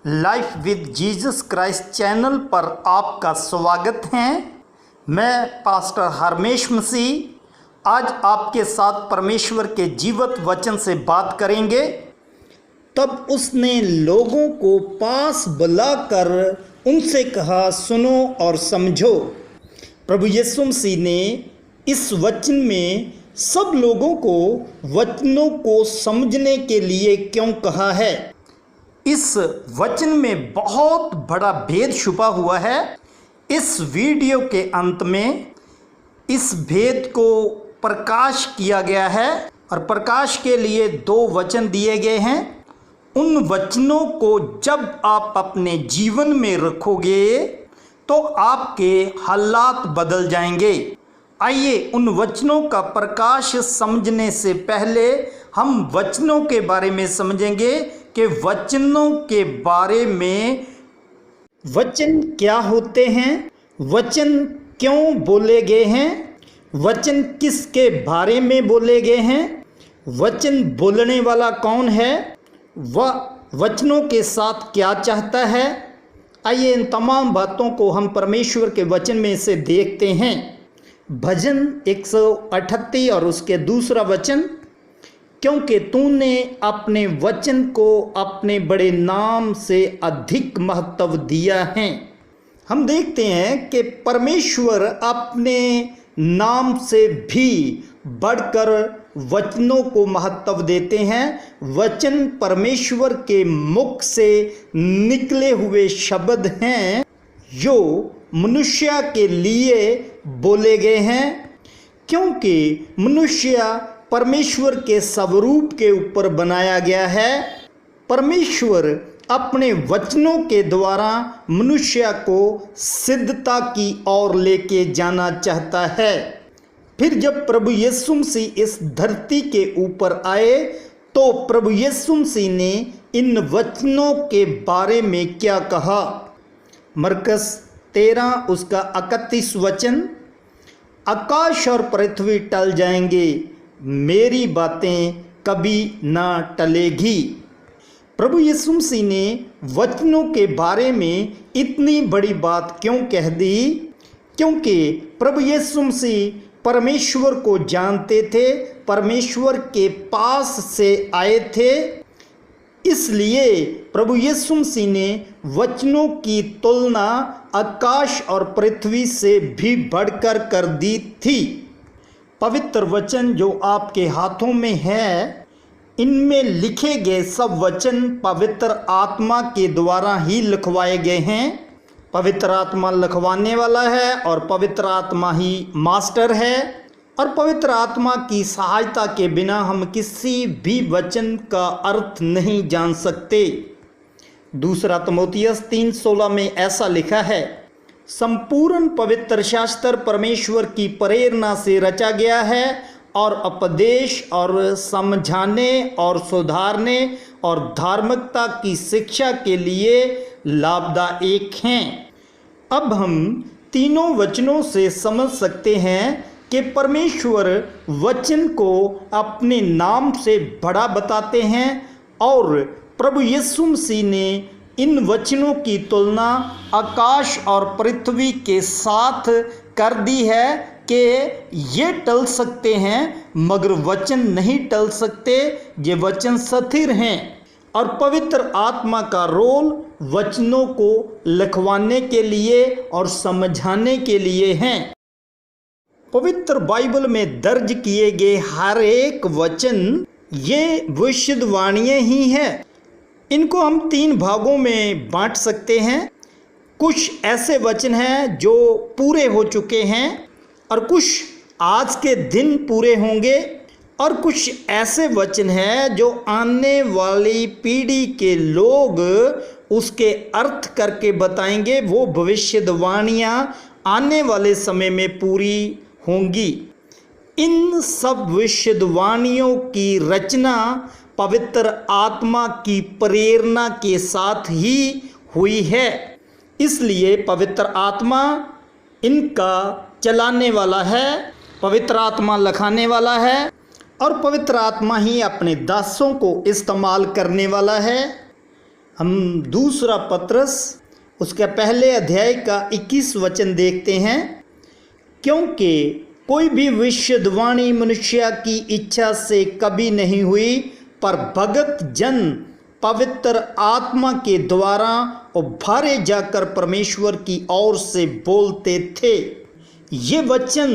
Life with Jesus Christ channel पर आपका स्वागत है। मैं पास्टर हरमेश मसीह आज आपके साथ परमेश्वर के जीवित वचन से बात करेंगे। तब उसने लोगों को पास बुलाकर उनसे कहा, सुनो और समझो। प्रभु यीशु मसीह ने इस वचन में सब लोगों को वचनों को समझने के लिए क्यों कहा है। इस वचन में बहुत बड़ा भेद छुपा हुआ है। इस वीडियो के अंत में इस भेद को प्रकाश किया गया है और प्रकाश के लिए 2 वचन दिए गए हैं। उन वचनों को जब आप अपने जीवन में रखोगे तो आपके हालात बदल जाएंगे। आइए उन वचनों का प्रकाश समझने से पहले हम वचनों के बारे में समझेंगे कि वचनों के बारे में वचन क्या होते हैं, वचन क्यों बोले गए हैं, वचन किसके बारे में बोले गए हैं, वचन बोलने वाला कौन है, वह वचनों के साथ क्या चाहता है। आइए इन तमाम बातों को हम परमेश्वर के वचन में से देखते हैं। भजन 138 और उसके दूसरा वचन, क्योंकि तूने अपने वचन को अपने बड़े नाम से अधिक महत्व दिया है। हम देखते हैं कि परमेश्वर अपने नाम से भी बढ़कर वचनों को महत्व देते हैं। वचन परमेश्वर के मुख से निकले हुए शब्द हैं जो मनुष्य के लिए बोले गए हैं, क्योंकि मनुष्य परमेश्वर के स्वरूप के ऊपर बनाया गया है। परमेश्वर अपने वचनों के द्वारा मनुष्य को सिद्धता की ओर लेके जाना चाहता है। फिर जब प्रभु यीशु मसीह इस धरती के ऊपर आए तो प्रभु यीशु मसीह ने इन वचनों के बारे में क्या कहा। मरकस 13 उसका 31 वचन, आकाश और पृथ्वी टल जाएंगे, मेरी बातें कभी ना टलेगी। प्रभु यीशु मसीह ने वचनों के बारे में इतनी बड़ी बात क्यों कह दी? क्योंकि प्रभु यीशु मसीह परमेश्वर को जानते थे, परमेश्वर के पास से आए थे। इसलिए प्रभु यीशु मसीह ने वचनों की तुलना आकाश और पृथ्वी से भी बढ़कर कर दी थी। पवित्र वचन जो आपके हाथों में है, इनमें लिखे गए सब वचन पवित्र आत्मा के द्वारा ही लिखवाए गए हैं। पवित्र आत्मा लिखवाने वाला है और पवित्र आत्मा ही मास्टर है, और पवित्र आत्मा की सहायता के बिना हम किसी भी वचन का अर्थ नहीं जान सकते। दूसरा तिमोथियस 3:16 में ऐसा लिखा है, संपूर्ण पवित्र शास्त्र परमेश्वर की प्रेरणा से रचा गया है और उपदेश और समझाने और सुधारने और धार्मिकता की शिक्षा के लिए लाभदायक हैं। अब हम तीनों वचनों से समझ सकते हैं कि परमेश्वर वचन को अपने नाम से बड़ा बताते हैं और प्रभु यीशु मसीह ने इन वचनों की तुलना आकाश और पृथ्वी के साथ कर दी है कि ये टल सकते हैं मगर वचन नहीं टल सकते। ये वचन स्थिर हैं और पवित्र आत्मा का रोल वचनों को लिखवाने के लिए और समझाने के लिए हैं। पवित्र बाइबल में दर्ज किए गए हर एक वचन ये भविष्यवाणियां ही हैं। इनको हम 3 भागों में बांट सकते हैं। कुछ ऐसे वचन हैं जो पूरे हो चुके हैं और कुछ आज के दिन पूरे होंगे, और कुछ ऐसे वचन हैं जो आने वाली पीढ़ी के लोग उसके अर्थ करके बताएंगे। वो भविष्यवाणियां आने वाले समय में पूरी होंगी। इन सब भविष्यवाणियों की रचना पवित्र आत्मा की प्रेरणा के साथ ही हुई है। इसलिए पवित्र आत्मा इनका चलाने वाला है, पवित्र आत्मा लिखाने वाला है और पवित्र आत्मा ही अपने दासों को इस्तेमाल करने वाला है। हम दूसरा पत्रस उसके पहले अध्याय का 21 वचन देखते हैं। क्योंकि कोई भी भविष्यवाणी मनुष्य की इच्छा से कभी नहीं हुई, पर भगत जन पवित्र आत्मा के द्वारा उभारे जाकर परमेश्वर की ओर से बोलते थे। ये वचन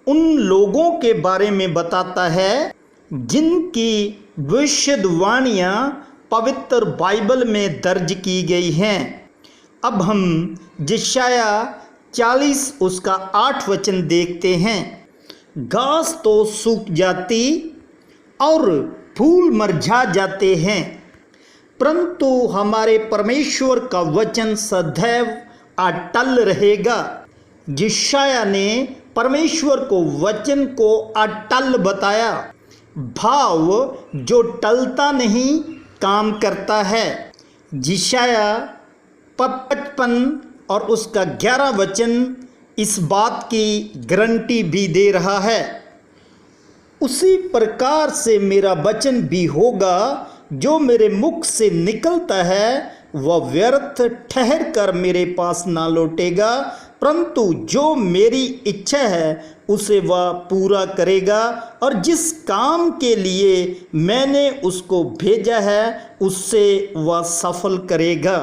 उन लोगों के बारे में बताता है जिनकी भविष्यवाणियाँ पवित्र बाइबल में दर्ज की गई हैं। अब हम यशाया 40 उसका 8 वचन देखते हैं। घास तो सूख जाती और फूल मुरझा जाते हैं, परंतु हमारे परमेश्वर का वचन सदैव अटल रहेगा। यशाया ने परमेश्वर को वचन को अटल बताया, भाव जो टलता नहीं, काम करता है। यशाया 55 और उसका 11 वचन इस बात की गारंटी भी दे रहा है। उसी प्रकार से मेरा वचन भी होगा जो मेरे मुख से निकलता है, वह व्यर्थ ठहर कर मेरे पास ना लौटेगा, परंतु जो मेरी इच्छा है उसे वह पूरा करेगा, और जिस काम के लिए मैंने उसको भेजा है उससे वह सफल करेगा।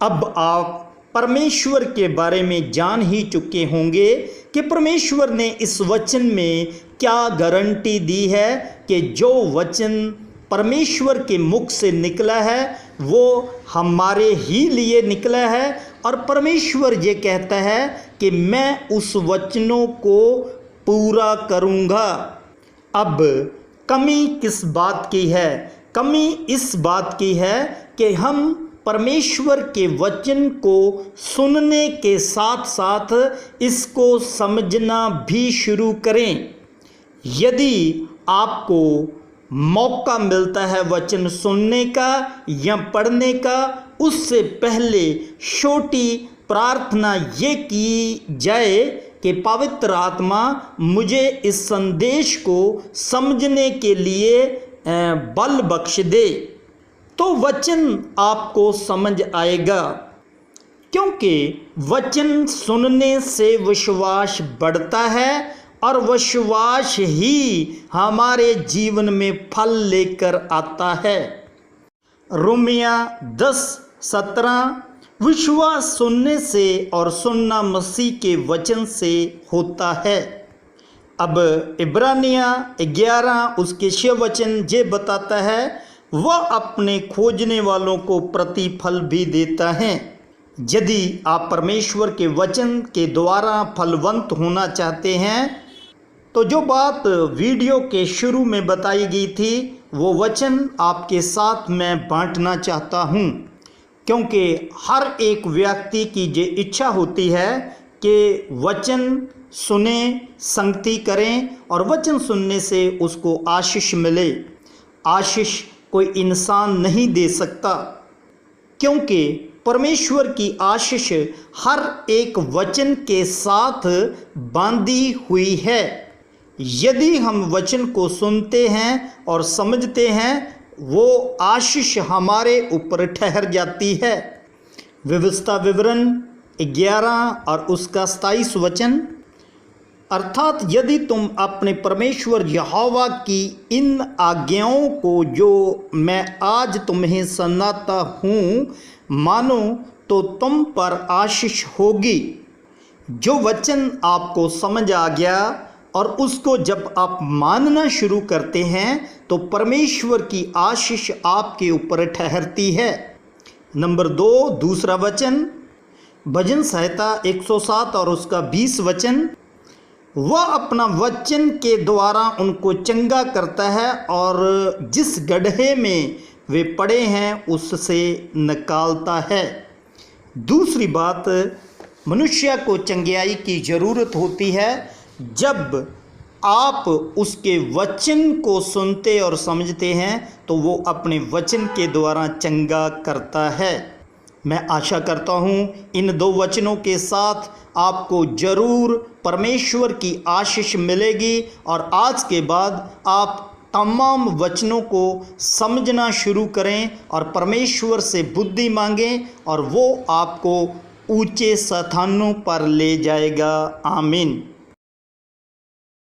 अब आप परमेश्वर के बारे में जान ही चुके होंगे कि परमेश्वर ने इस वचन में क्या गारंटी दी है कि जो वचन परमेश्वर के मुख से निकला है वो हमारे ही लिए निकला है, और परमेश्वर ये कहता है कि मैं उस वचनों को पूरा करूँगा। अब कमी किस बात की है? कमी इस बात की है कि हम परमेश्वर के वचन को सुनने के साथ साथ इसको समझना भी शुरू करें। यदि आपको मौका मिलता है वचन सुनने का या पढ़ने का, उससे पहले छोटी प्रार्थना ये की जाए कि पवित्र आत्मा मुझे इस संदेश को समझने के लिए बल बख्श दे, तो वचन आपको समझ आएगा। क्योंकि वचन सुनने से विश्वास बढ़ता है और विश्वास ही हमारे जीवन में फल लेकर आता है। रोमिया 10:17 विश्वास सुनने से और सुनना मसीह के वचन से होता है। अब इब्रानिया 11 उसके 6 वचन ये बताता है, वह अपने खोजने वालों को प्रतिफल भी देता है। यदि आप परमेश्वर के वचन के द्वारा फलवंत होना चाहते हैं तो जो बात वीडियो के शुरू में बताई गई थी वो वचन आपके साथ मैं बांटना चाहता हूँ, क्योंकि हर एक व्यक्ति की ये इच्छा होती है कि वचन सुने, संगति करें और वचन सुनने से उसको आशीष मिले। आशीष कोई इंसान नहीं दे सकता, क्योंकि परमेश्वर की आशीष हर एक वचन के साथ बांधी हुई है। यदि हम वचन को सुनते हैं और समझते हैं, वो आशीष हमारे ऊपर ठहर जाती है। व्यवस्था विवरण 11 और उसका 27 वचन, अर्थात यदि तुम अपने परमेश्वर यहोवा की इन आज्ञाओं को जो मैं आज तुम्हें सुनाता हूँ मानो, तो तुम पर आशीष होगी। जो वचन आपको समझ आ गया और उसको जब आप मानना शुरू करते हैं तो परमेश्वर की आशीष आपके ऊपर ठहरती है। नंबर 2 दूसरा वचन, भजन संहिता 107 और उसका 20 वचन, वह अपना वचन के द्वारा उनको चंगा करता है और जिस गड्ढे में वे पड़े हैं उससे निकालता है। दूसरी बात, मनुष्य को चंगाई की ज़रूरत होती है जब आप उसके वचन को सुनते और समझते हैं तो वो अपने वचन के द्वारा चंगा करता है। मैं आशा करता हूँ इन 2 वचनों के साथ आपको ज़रूर परमेश्वर की आशीष मिलेगी और आज के बाद आप तमाम वचनों को समझना शुरू करें और परमेश्वर से बुद्धि मांगें और वो आपको ऊंचे स्थानों पर ले जाएगा। आमीन।